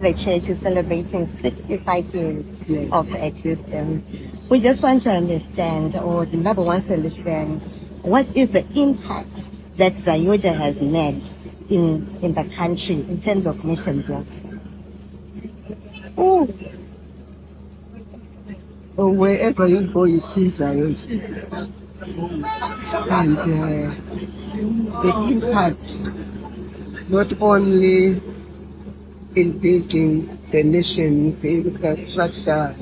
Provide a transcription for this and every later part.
The church is celebrating 65 years Yes. of existence. We just want to understand, or Zimbabwe wants to understand, what is the impact that Zaoga has made in the country in terms of mission work? Oh, wherever you go, you see Zion. And the impact, not only in building the nation, the infrastructure,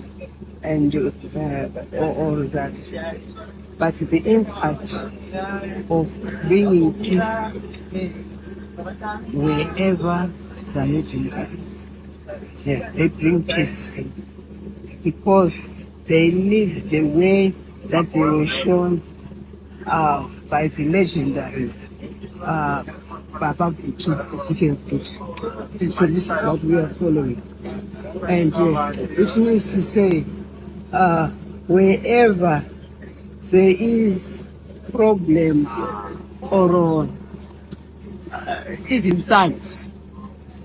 and all that, but the impact of bringing peace wherever Zionism is. Yeah, they bring peace because they live the way that they were shown by the legendary Baba Guti, Ezekiel Guti. So this is what we are following. And which means to say, wherever there is problems or even thugs,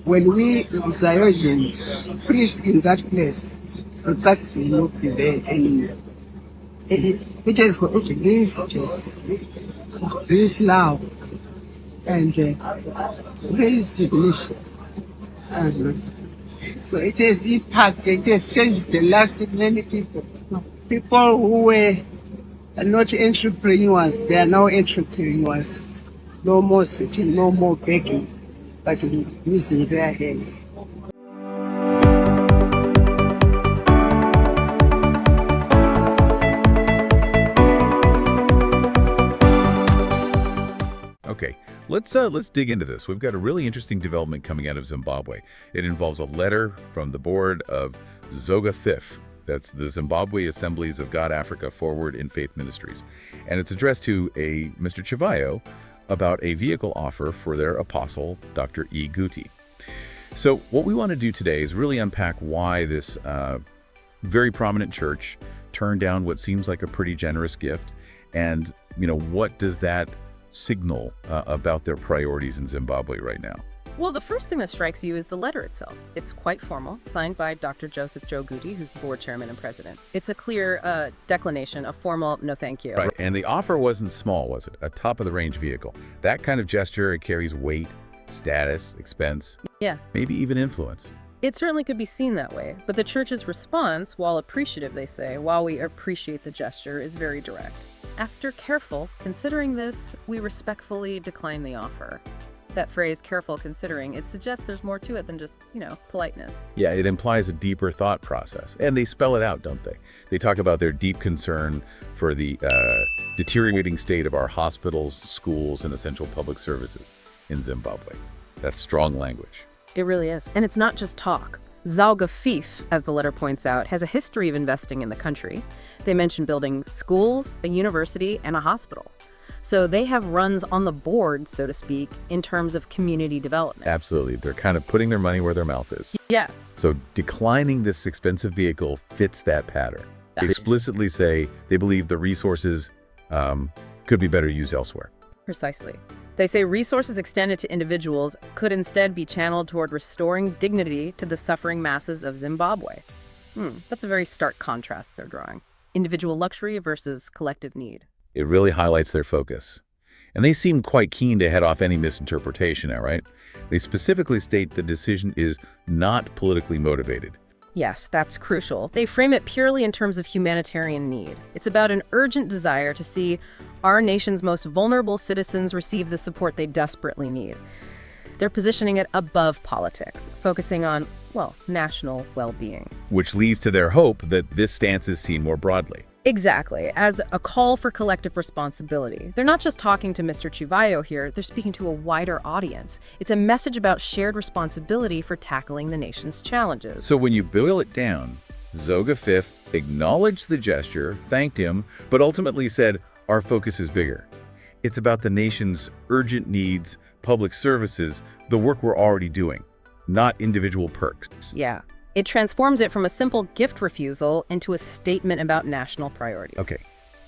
when we Ziogens preach in that place, the thugs will not be there anymore. It is this love and this recognition. And so it has impacted, it has changed the lives of many people. People who were not entrepreneurs, they are now entrepreneurs. No more sitting, no more begging, but using their hands. Okay, let's dig into this. We've got a really interesting development coming out of Zimbabwe. It involves a letter from the board of Zaoga FIF. That's the Zimbabwe Assemblies of God Africa Forward in Faith Ministries. And it's addressed to a Mr. Chivayo about a vehicle offer for their apostle, Dr. E. Guti. So what we want to do today is really unpack why this very prominent church turned down what seems like a pretty generous gift, and what does that signal about their priorities in Zimbabwe right now? Well, the first thing that strikes you is the letter itself. It's quite formal, signed by Dr. Joe Guti, who's the board chairman and president. It's a clear declination, a formal no thank you. Right, and the offer wasn't small, was it? A top-of-the-range vehicle. That kind of gesture, it carries weight, status, expense, Yeah. maybe even influence. It certainly could be seen that way, but the church's response, while appreciative, they say, while we appreciate the gesture, is very direct. After careful considering this, we respectfully decline the offer. That phrase, careful considering, it suggests there's more to it than just, politeness. Yeah, it implies a deeper thought process. And they spell it out, don't they? They talk about their deep concern for the deteriorating state of our hospitals, schools, and essential public services in Zimbabwe. That's strong language. It really is. And it's not just talk. Zaogafif, as the letter points out, has a history of investing in the country. They mention building schools, a university, and a hospital. So they have runs on the board, so to speak, in terms of community development. Absolutely. They're kind of putting their money where their mouth is. Yeah. So declining this expensive vehicle fits that pattern. They explicitly say they believe the resources could be better used elsewhere. Precisely. They say resources extended to individuals could instead be channeled toward restoring dignity to the suffering masses of Zimbabwe. That's a very stark contrast they're drawing. Individual luxury versus collective need. It really highlights their focus. And they seem quite keen to head off any misinterpretation, all right? They specifically state the decision is not politically motivated. Yes, that's crucial. They frame it purely in terms of humanitarian need. It's about an urgent desire to see our nation's most vulnerable citizens receive the support they desperately need. They're positioning it above politics, focusing on, national well-being. Which leads to their hope that this stance is seen more broadly. Exactly, as a call for collective responsibility. They're not just talking to Mr. Chivayo here, they're speaking to a wider audience. It's a message about shared responsibility for tackling the nation's challenges. So when you boil it down, Zaoga FIF acknowledged the gesture, thanked him, but ultimately said, our focus is bigger. It's about the nation's urgent needs, public services, the work we're already doing, not individual perks. Yeah. It transforms it from a simple gift refusal into a statement about national priorities. Okay,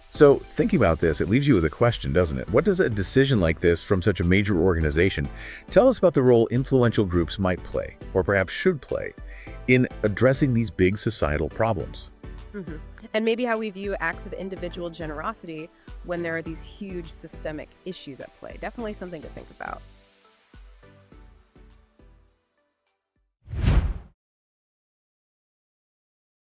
So thinking about this, it leaves you with a question, doesn't it? What does a decision like this from such a major organization tell us about the role influential groups might play, or perhaps should play, in addressing these big societal problems? And maybe how we view acts of individual generosity when there are these huge systemic issues at play. Definitely something to think about.